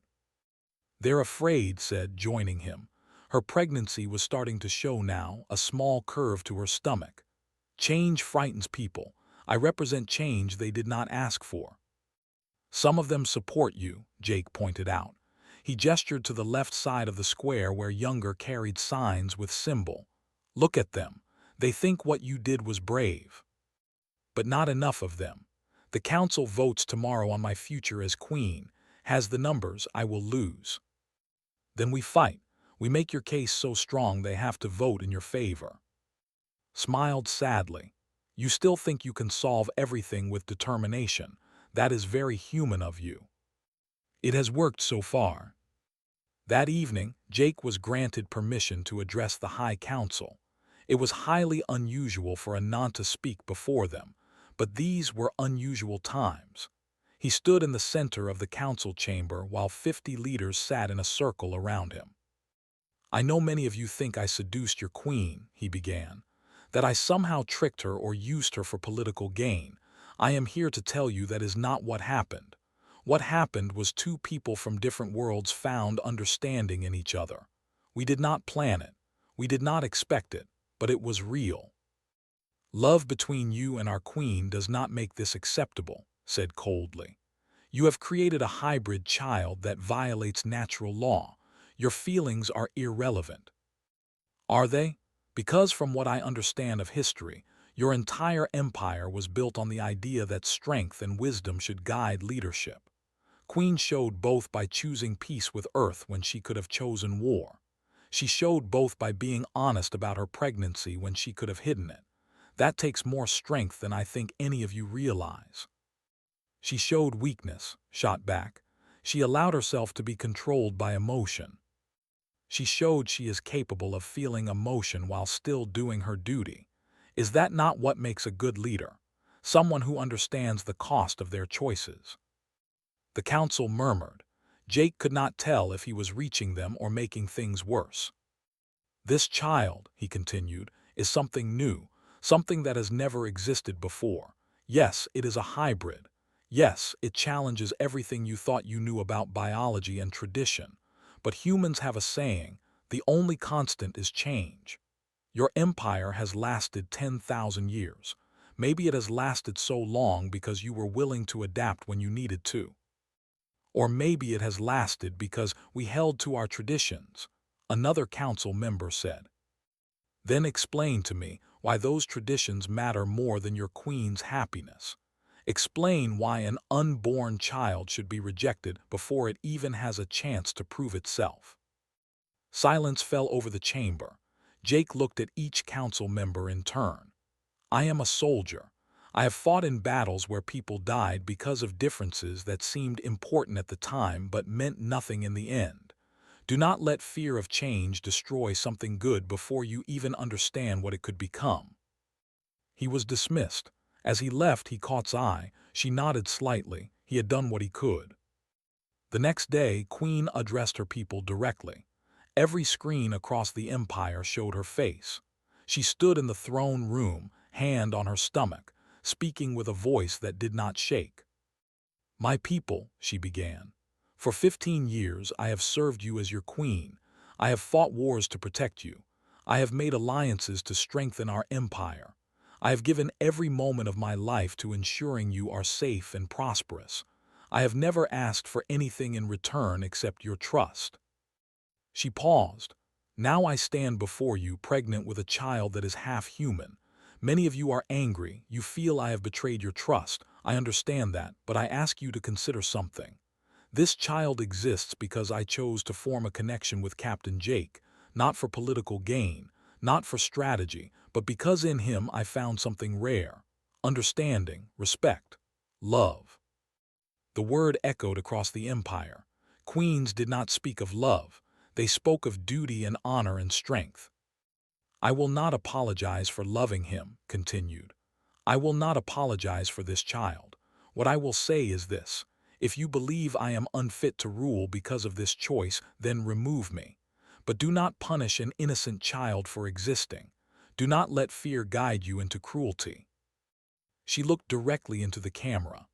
Speaker 1: They're afraid, said, joining him. Her pregnancy was starting to show now, a small curve to her stomach. Change frightens people. I represent change they did not ask for. Some of them support you, Jake pointed out. He gestured to the left side of the square where Younger carried signs with symbol. Look at them. They think what you did was brave. But not enough of them. The council votes tomorrow on my future as queen. Has the numbers, I will lose. Then we fight. We make your case so strong they have to vote in your favor. Smiled sadly. You still think you can solve everything with determination. That is very human of you. It has worked so far. That evening, Jake was granted permission to address the High Council. It was highly unusual for a non to speak before them, but these were unusual times. He stood in the center of the council chamber while 50 leaders sat in a circle around him. "I know many of you think I seduced your queen," he began, "that I somehow tricked her or used her for political gain. I am here to tell you that is not what happened. What happened was two people from different worlds found understanding in each other. We did not plan it. We did not expect it, but it was real. Love between you and our queen does not make this acceptable," said coldly. "You have created a hybrid child that violates natural law. Your feelings are irrelevant." "Are they? Because from what I understand of history, your entire empire was built on the idea that strength and wisdom should guide leadership. Queen showed both by choosing peace with Earth when she could have chosen war. She showed both by being honest about her pregnancy when she could have hidden it. That takes more strength than I think any of you realize." "She showed weakness," shot back. "She allowed herself to be controlled by emotion. She showed she is capable of feeling emotion while still doing her duty. Is that not what makes a good leader? Someone who understands the cost of their choices." The council murmured. Jake could not tell if he was reaching them or making things worse. "This child," he continued, "is something new, something that has never existed before. Yes, it is a hybrid. Yes, it challenges everything you thought you knew about biology and tradition. But humans have a saying, the only constant is change. Your empire has lasted 10,000 years. Maybe it has lasted so long because you were willing to adapt when you needed to. Or maybe it has lasted because we held to our traditions," another council member said. "Then explain to me why those traditions matter more than your queen's happiness. Explain why an unborn child should be rejected before it even has a chance to prove itself." Silence fell over the chamber. Jake looked at each council member in turn. "I am a soldier. I have fought in battles where people died because of differences that seemed important at the time but meant nothing in the end. Do not let fear of change destroy something good before you even understand what it could become." He was dismissed. As he left, he caught eye. She nodded slightly. He had done what he could. The next day, Queen addressed her people directly. Every screen across the empire showed her face. She stood in the throne room, hand on her stomach, speaking with a voice that did not shake. "My people," she began, "for 15 years I have served you as your queen. I have fought wars to protect you. I have made alliances to strengthen our empire. I have given every moment of my life to ensuring you are safe and prosperous. I have never asked for anything in return except your trust." She paused. "Now I stand before you pregnant with a child that is half human. Many of you are angry. You feel I have betrayed your trust. I understand that, but I ask you to consider something. This child exists because I chose to form a connection with Captain Jake, not for political gain, not for strategy, but because in him I found something rare: understanding, respect, love." The word echoed across the empire. Queens did not speak of love. They spoke of duty and honor and strength. "I will not apologize for loving him," continued. "I will not apologize for this child. What I will say is this: if you believe I am unfit to rule because of this choice, then remove me. But do not punish an innocent child for existing. Do not let fear guide you into cruelty." She looked directly into the camera.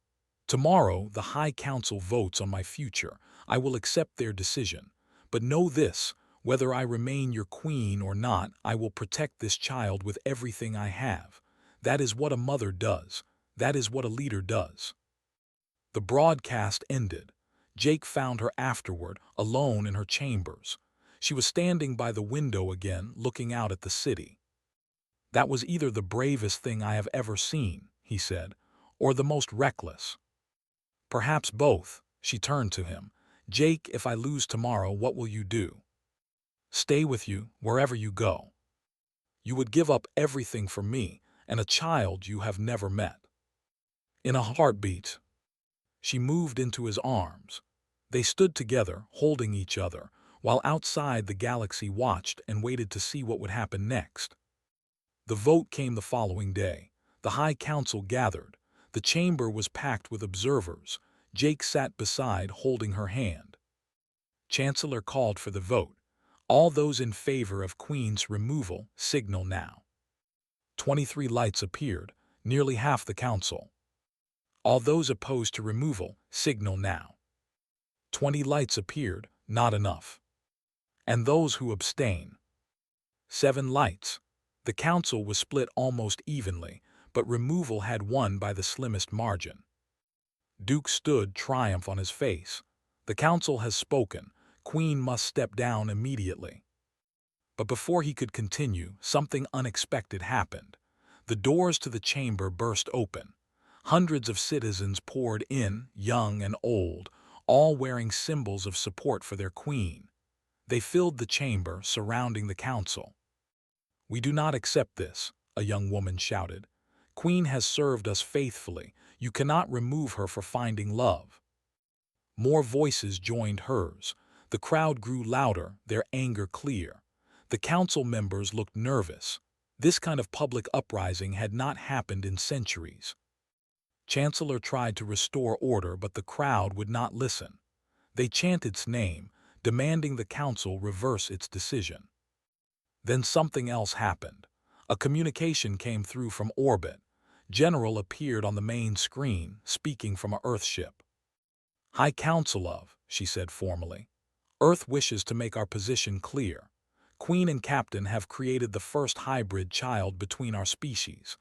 Speaker 1: "Tomorrow, the High Council votes on my future. I will accept their decision. But know this: whether I remain your queen or not, I will protect this child with everything I have. That is what a mother does. That is what a leader does." The broadcast ended. Jake found her afterward, alone in her chambers. She was standing by the window again, looking out at the city. "That was either the bravest thing I have ever seen," he said, "or the most reckless." "Perhaps both." She turned to him. "Jake, if I lose tomorrow, what will you do?" "Stay with you, wherever you go." "You would give up everything for me and a child you have never met." "In a heartbeat." She moved into his arms. They stood together, holding each other, while outside the galaxy watched and waited to see what would happen next. The vote came the following day. The High Council gathered. The chamber was packed with observers. Jake sat beside, holding her hand. Chancellor called for the vote. All those in favor of Queen's removal, signal now. 23 lights appeared, nearly half the council. All those opposed to removal, signal now. 20 lights appeared, not enough. And those who abstain. 7 lights. The council was split almost evenly, but removal had won by the slimmest margin. Duke stood, triumph on his face. The council has spoken. Queen must step down immediately. But before he could continue, something unexpected happened. The doors to the chamber burst open. Hundreds of citizens poured in, young and old, all wearing symbols of support for their queen. They filled the chamber, surrounding the council. "We do not accept this," a young woman shouted. "Queen has served us faithfully. You cannot remove her for finding love." More voices joined hers. The crowd grew louder, their anger clear. The council members looked nervous. This kind of public uprising had not happened in centuries. Chancellor tried to restore order, but the crowd would not listen. They chanted its name, demanding the council reverse its decision. Then something else happened. A communication came through from orbit. General appeared on the main screen, speaking from an Earthship. "High Council of," she said formally. "Earth wishes to make our position clear. Queen and Captain have created the first hybrid child between our species.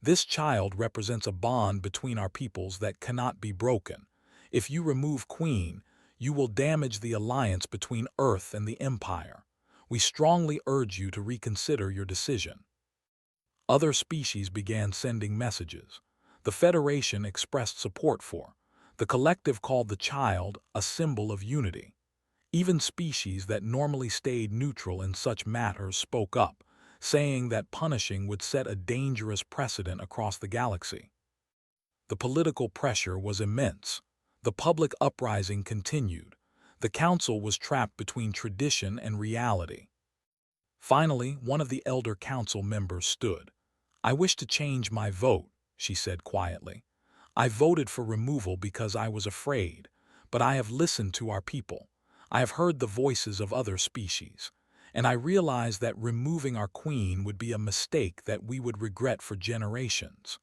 Speaker 1: This child represents a bond between our peoples that cannot be broken. If you remove Queen, you will damage the alliance between Earth and the Empire. We strongly urge you to reconsider your decision." Other species began sending messages. The Federation expressed support for. The collective called the child a symbol of unity. Even species that normally stayed neutral in such matters spoke up, saying that punishing would set a dangerous precedent across the galaxy. The political pressure was immense. The public uprising continued. The council was trapped between tradition and reality. Finally, one of the elder council members stood. "I wish to change my vote," she said quietly. "I voted for removal because I was afraid, but I have listened to our people. I have heard the voices of other species, and I realize that removing our queen would be a mistake that we would regret for generations."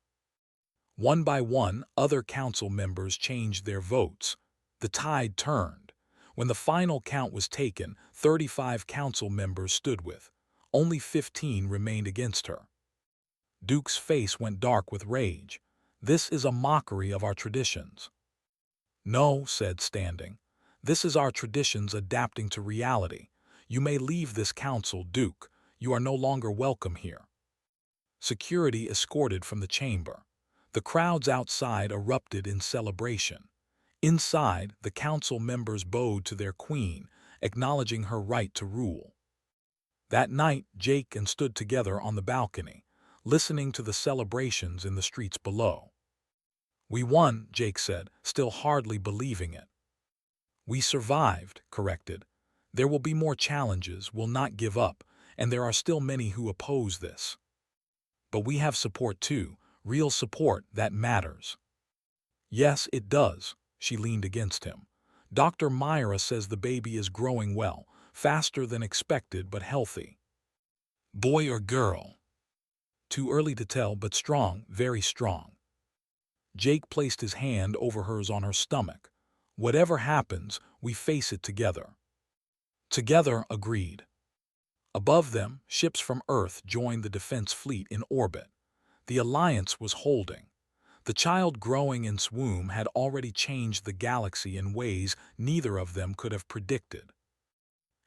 Speaker 1: One by one, other council members changed their votes. The tide turned. When the final count was taken, 35 council members stood with. Only 15 remained against her. Duke's face went dark with rage. "This is a mockery of our traditions." "No," said Standing. "This is our traditions adapting to reality. You may leave this council, Duke. You are no longer welcome here." Security escorted from the chamber. The crowds outside erupted in celebration. Inside, the council members bowed to their queen, acknowledging her right to rule. That night, Jake and stood together on the balcony, listening to the celebrations in the streets below. "We won," Jake said, still hardly believing it. "We survived," corrected. "There will be more challenges, we'll not give up, and there are still many who oppose this. But we have support too, real support that matters." "Yes, it does." She leaned against him. "Dr. Myra says the baby is growing well, faster than expected but healthy." "Boy or girl?" "Too early to tell, but strong, very strong." Jake placed his hand over hers on her stomach. "Whatever happens, we face it together." "Together," agreed. Above them, ships from Earth joined the defense fleet in orbit. The alliance was holding. The child growing in its womb had already changed the galaxy in ways neither of them could have predicted.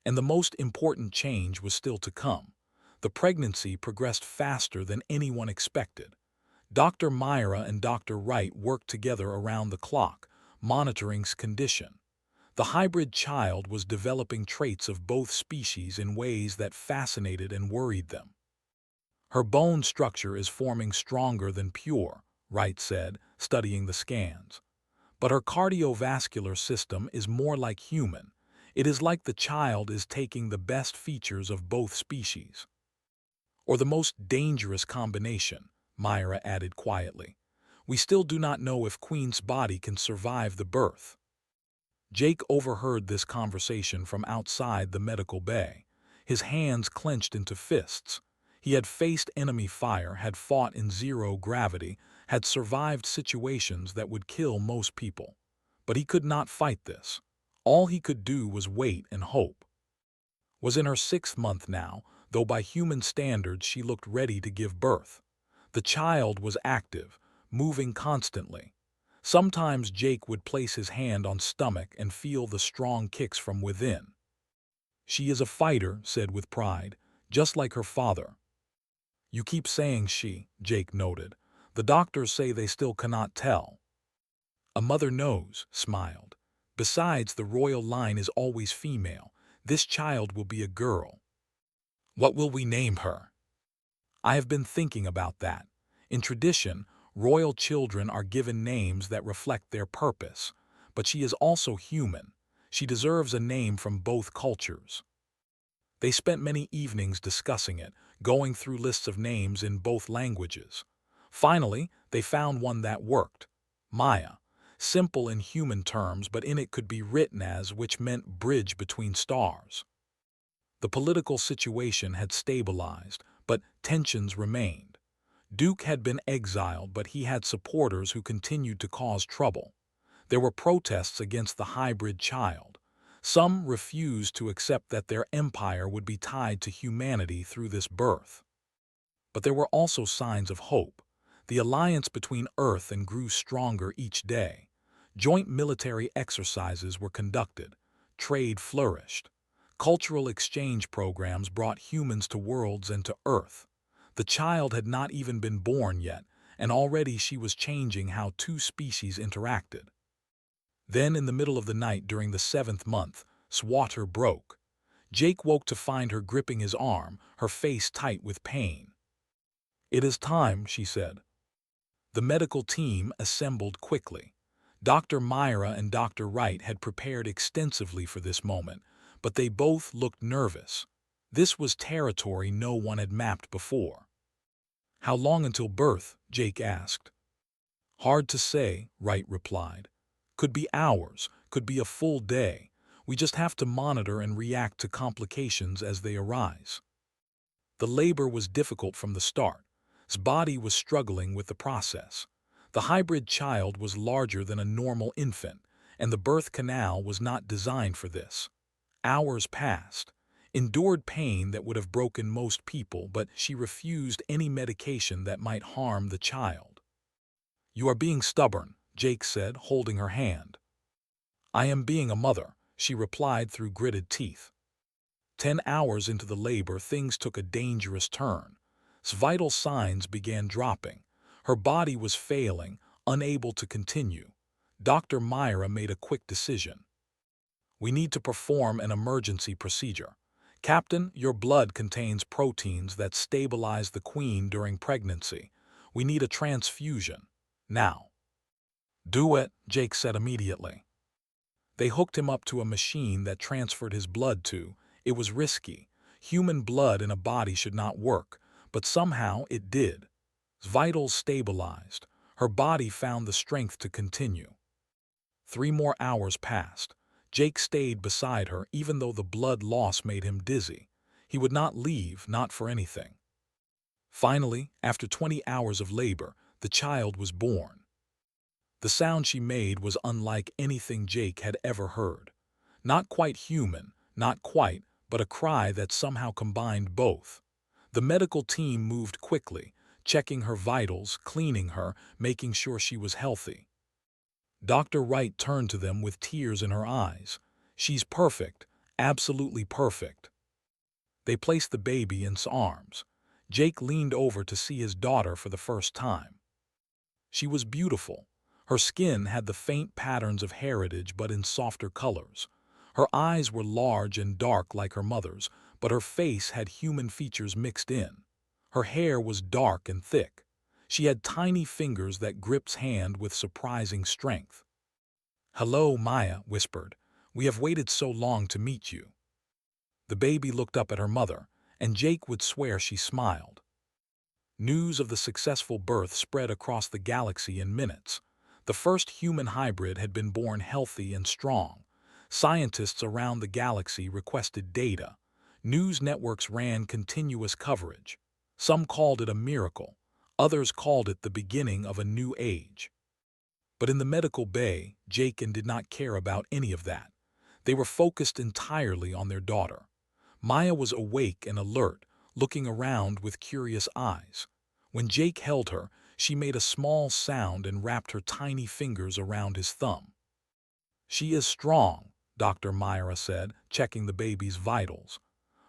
Speaker 1: And the most important change was still to come. The pregnancy progressed faster than anyone expected. Dr. Myra and Dr. Wright worked together around the clock, monitoring its condition. The hybrid child was developing traits of both species in ways that fascinated and worried them. "Her bone structure is forming stronger than pure," Wright said, studying the scans. "But her cardiovascular system is more like human. It is like the child is taking the best features of both species." "Or the most dangerous combination," Myra added quietly. We still do not know if Queen's body can survive the birth. Jake overheard this conversation from outside the medical bay, his hands clenched into fists. He had faced enemy fire, had fought in zero gravity, had survived situations that would kill most people. But he could not fight this. All he could do was wait and hope. Was in her 6th month now, though by human standards she looked ready to give birth. The child was active, moving constantly. Sometimes Jake would place his hand on stomach and feel the strong kicks from within. "She is a fighter," said with pride, "just like her father." "You keep saying she," Jake noted. "The doctors say they still cannot tell." "A mother knows," smiled. "Besides, the royal line is always female. This child will be a girl." "What will we name her?" "I have been thinking about that. In tradition, royal children are given names that reflect their purpose, but she is also human. She deserves a name from both cultures." They spent many evenings discussing it, going through lists of names in both languages. Finally, they found one that worked: Maya. Simple in human terms, but in it could be written as, which meant bridge between stars. The political situation had stabilized, but tensions remained. Duke had been exiled, but he had supporters who continued to cause trouble. There were protests against the hybrid child. Some refused to accept that their empire would be tied to humanity through this birth. But there were also signs of hope. The alliance between Earth and grew stronger each day. Joint military exercises were conducted. Trade flourished. Cultural exchange programs brought humans to worlds and to Earth. The child had not even been born yet, and already she was changing how two species interacted. Then, in the middle of the night during the 7th month, Swatter broke. Jake woke to find her gripping his arm, her face tight with pain. "It is time," she said. The medical team assembled quickly. Dr. Myra and Dr. Wright had prepared extensively for this moment, but they both looked nervous. This was territory no one had mapped before. "How long until birth?" Jake asked. "Hard to say," Wright replied. "Could be hours, could be a full day. We just have to monitor and react to complications as they arise." The labor was difficult from the start. His body was struggling with the process. The hybrid child was larger than a normal infant, and the birth canal was not designed for this. Hours passed. Endured pain that would have broken most people, but she refused any medication that might harm the child. "You are being stubborn," Jake said, holding her hand. "I am being a mother," she replied through gritted teeth. 10 hours into the labor, things took a dangerous turn. Vital signs began dropping. Her body was failing, unable to continue. Dr. Myra made a quick decision. "We need to perform an emergency procedure. Captain, your blood contains proteins that stabilize the queen during pregnancy. We need a transfusion. Now." "Do it," Jake said immediately. They hooked him up to a machine that transferred his blood to. It was risky. Human blood in a body should not work, but somehow it did. Vitals stabilized. Her body found the strength to continue. 3 more hours passed. Jake stayed beside her, even though the blood loss made him dizzy. He would not leave, not for anything. Finally, after 20 hours of labor, the child was born. The sound she made was unlike anything Jake had ever heard. Not quite human, not quite, but a cry that somehow combined both. The medical team moved quickly, checking her vitals, cleaning her, making sure she was healthy. Dr. Wright turned to them with tears in her eyes. "She's perfect, absolutely perfect." They placed the baby in his arms. Jake leaned over to see his daughter for the first time. She was beautiful. Her skin had the faint patterns of heritage but in softer colors. Her eyes were large and dark like her mother's, but her face had human features mixed in. Her hair was dark and thick. She had tiny fingers that gripped hand with surprising strength. "Hello," Maya whispered. "We have waited so long to meet you." The baby looked up at her mother, and Jake would swear she smiled. News of the successful birth spread across the galaxy in minutes. The first human hybrid had been born healthy and strong. Scientists around the galaxy requested data. News networks ran continuous coverage. Some called it a miracle. Others called it the beginning of a new age. But in the medical bay, Jakin did not care about any of that. They were focused entirely on their daughter. Maya was awake and alert, looking around with curious eyes. When Jake held her, she made a small sound and wrapped her tiny fingers around his thumb. "She is strong," Dr. Myra said, checking the baby's vitals.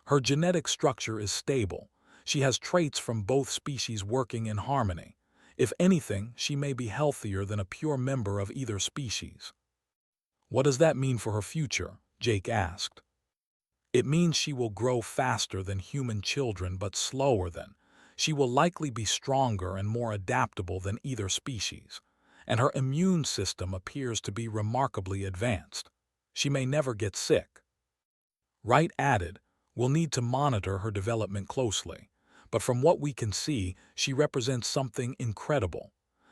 Speaker 1: "Her genetic structure is stable. She has traits from both species working in harmony. If anything, she may be healthier than a pure member of either species." "What does that mean for her future?" Jake asked. "It means she will grow faster than human children but slower than. She will likely be stronger and more adaptable than either species. And her immune system appears to be remarkably advanced. She may never get sick." Wright added, "We'll need to monitor her development closely. But from what we can see, she represents something incredible.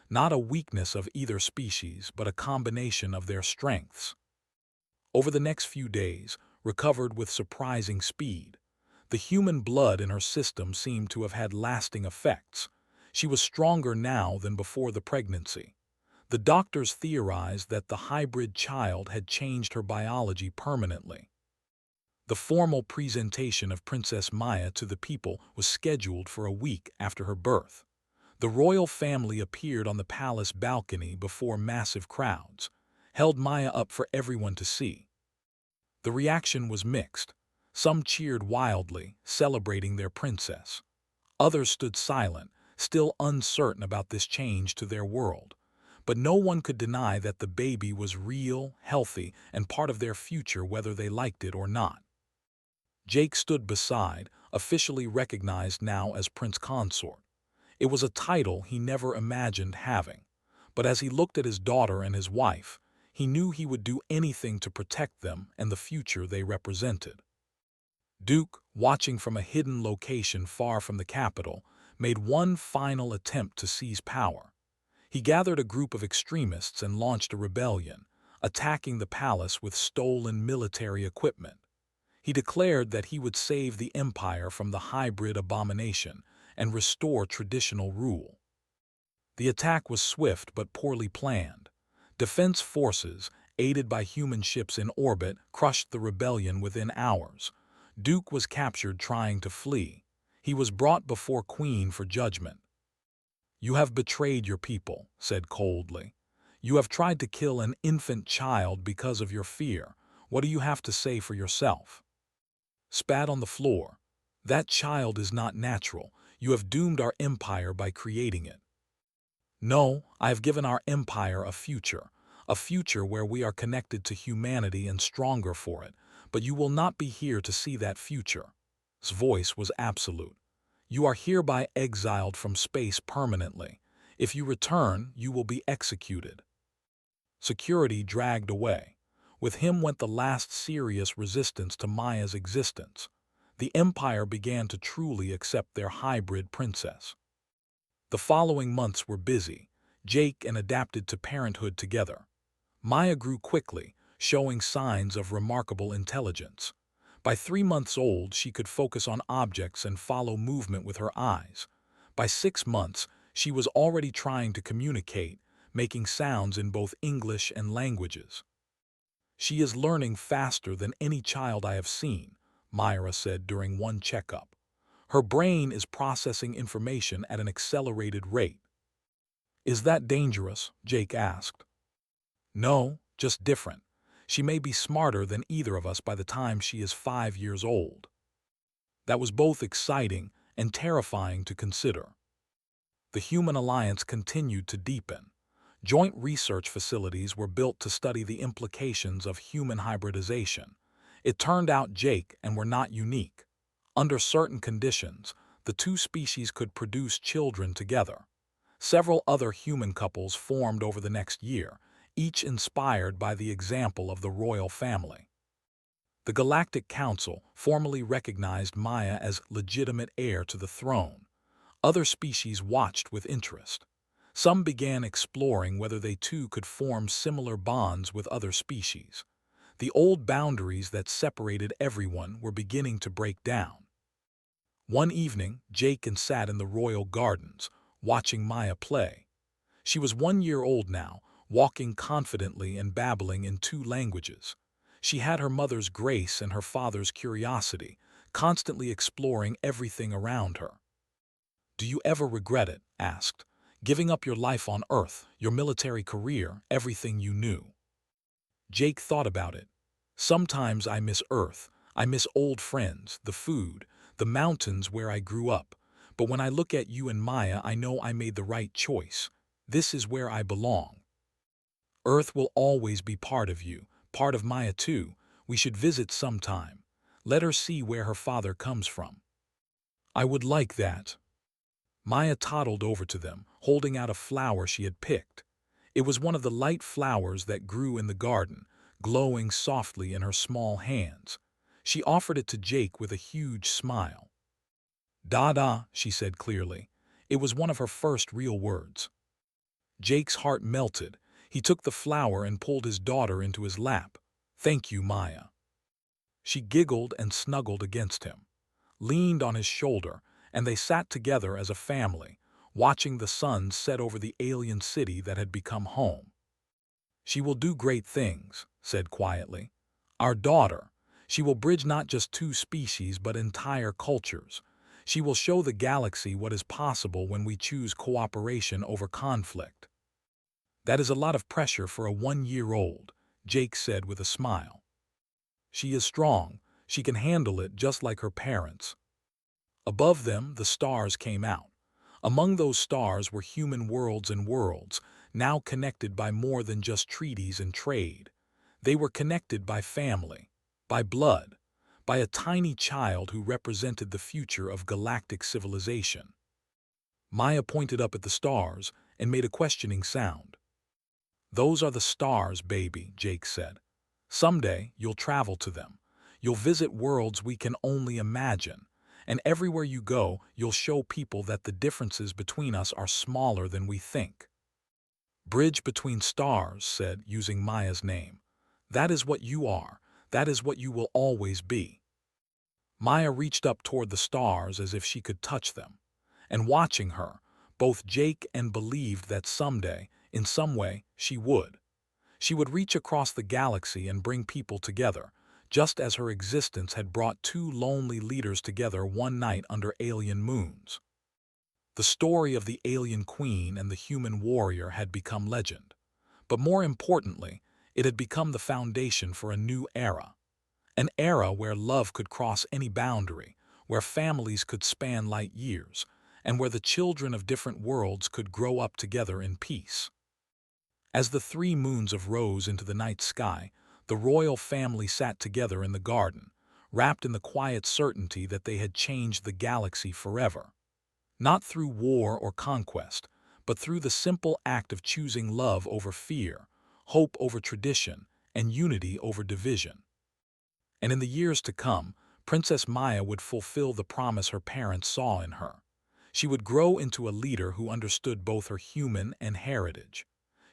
Speaker 1: Not a weakness of either species, but a combination of their strengths." Over the next few days, recovered with surprising speed. The human blood in her system seemed to have had lasting effects. She was stronger now than before the pregnancy. The doctors theorized that the hybrid child had changed her biology permanently. The formal presentation of Princess Maya to the people was scheduled for a week after her birth. The royal family appeared on the palace balcony before massive crowds, held Maya up for everyone to see. The reaction was mixed. Some cheered wildly, celebrating their princess. Others stood silent, still uncertain about this change to their world. But no one could deny that the baby was real, healthy, and part of their future whether they liked it or not. Jake stood beside, officially recognized now as Prince Consort. It was a title he never imagined having. But as he looked at his daughter and his wife, he knew he would do anything to protect them and the future they represented. Duke, watching from a hidden location far from the capital, made one final attempt to seize power. He gathered a group of extremists and launched a rebellion, attacking the palace with stolen military equipment. He declared that he would save the empire from the hybrid abomination and restore traditional rule. The attack was swift but poorly planned. Defense forces, aided by human ships in orbit, crushed the rebellion within hours. Duke was captured trying to flee. He was brought before Queen for judgment. "You have betrayed your people," said coldly. "You have tried to kill an infant child because of your fear. What do you have to say for yourself?" Spat on the floor. "That child is not natural. You have doomed our empire by creating it." "No, I have given our empire a future where we are connected to humanity and stronger for it, but you will not be here to see that future." His voice was absolute. "You are hereby exiled from space permanently. If you return, you will be executed." Security dragged away. With him went the last serious resistance to Maya's existence. The Empire began to truly accept their hybrid princess. The following months were busy. Jake and adapted to parenthood together. Maya grew quickly, showing signs of remarkable intelligence. By 3 months old, she could focus on objects and follow movement with her eyes. By 6 months, she was already trying to communicate, making sounds in both English and languages. "She is learning faster than any child I have seen," Myra said during one checkup. "Her brain is processing information at an accelerated rate." "Is that dangerous?" Jake asked. "No, just different. She may be smarter than either of us by the time she is 5 years old." That was both exciting and terrifying to consider. The human alliance continued to deepen. Joint research facilities were built to study the implications of human hybridization. It turned out Jake and were not unique. Under certain conditions, the two species could produce children together. Several other human couples formed over the next year, each inspired by the example of the royal family. The Galactic Council formally recognized Maya as legitimate heir to the throne. Other species watched with interest. Some began exploring whether they too could form similar bonds with other species. The old boundaries that separated everyone were beginning to break down. One evening, Jake sat in the royal gardens, watching Maya play. She was 1 year old now, walking confidently and babbling in 2 languages. She had her mother's grace and her father's curiosity, constantly exploring everything around her. "Do you ever regret it?" asked. "Giving up your life on Earth, your military career, everything you knew?" Jake thought about it. "Sometimes I miss Earth. I miss old friends, the food, the mountains where I grew up. But when I look at you and Maya, I know I made the right choice. This is where I belong. Earth will always be part of you, part of Maya too. We should visit sometime. Let her see where her father comes from." "I would like that." Maya toddled over to them, holding out a flower she had picked. It was one of the light flowers that grew in the garden, glowing softly in her small hands. She offered it to Jake with a huge smile. "Dada," she said clearly. It was one of her first real words. Jake's heart melted. He took the flower and pulled his daughter into his lap. "Thank you, Maya." She giggled and snuggled against him, leaned on his shoulder, and they sat together as a family, watching the sun set over the alien city that had become home. "She will do great things," said quietly. "Our daughter. She will bridge not just 2 species but entire cultures. She will show the galaxy what is possible when we choose cooperation over conflict." "That is a lot of pressure for a 1-year-old, Jake said with a smile. "She is strong. She can handle it just like her parents." Above them, the stars came out. Among those stars were human worlds and worlds, now connected by more than just treaties and trade. They were connected by family, by blood, by a tiny child who represented the future of galactic civilization. Maya pointed up at the stars and made a questioning sound. "Those are the stars, baby," Jake said. "Someday you'll travel to them. You'll visit worlds we can only imagine. And everywhere you go, you'll show people that the differences between us are smaller than we think." "Bridge between stars," said, using Maya's name. "That is what you are. That is what you will always be." Maya reached up toward the stars as if she could touch them. And watching her, both Jake and believed that someday, in some way, she would. She would reach across the galaxy and bring people together, just as her existence had brought 2 lonely leaders together one night under alien moons. The story of the alien queen and the human warrior had become legend. But more importantly, it had become the foundation for a new era. An era where love could cross any boundary, where families could span light years, and where the children of different worlds could grow up together in peace. As the 3 moons rose into the night sky, the royal family sat together in the garden, wrapped in the quiet certainty that they had changed the galaxy forever. Not through war or conquest, but through the simple act of choosing love over fear, hope over tradition, and unity over division. And in the years to come, Princess Maya would fulfill the promise her parents saw in her. She would grow into a leader who understood both her human and heritage.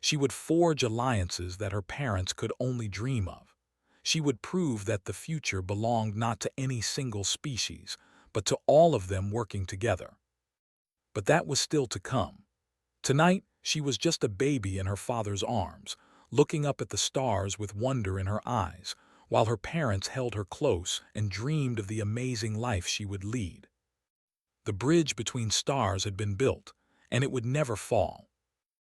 Speaker 1: She would forge alliances that her parents could only dream of. She would prove that the future belonged not to any single species, but to all of them working together. But that was still to come. Tonight, she was just a baby in her father's arms, looking up at the stars with wonder in her eyes, while her parents held her close and dreamed of the amazing life she would lead. The bridge between stars had been built, and it would never fall.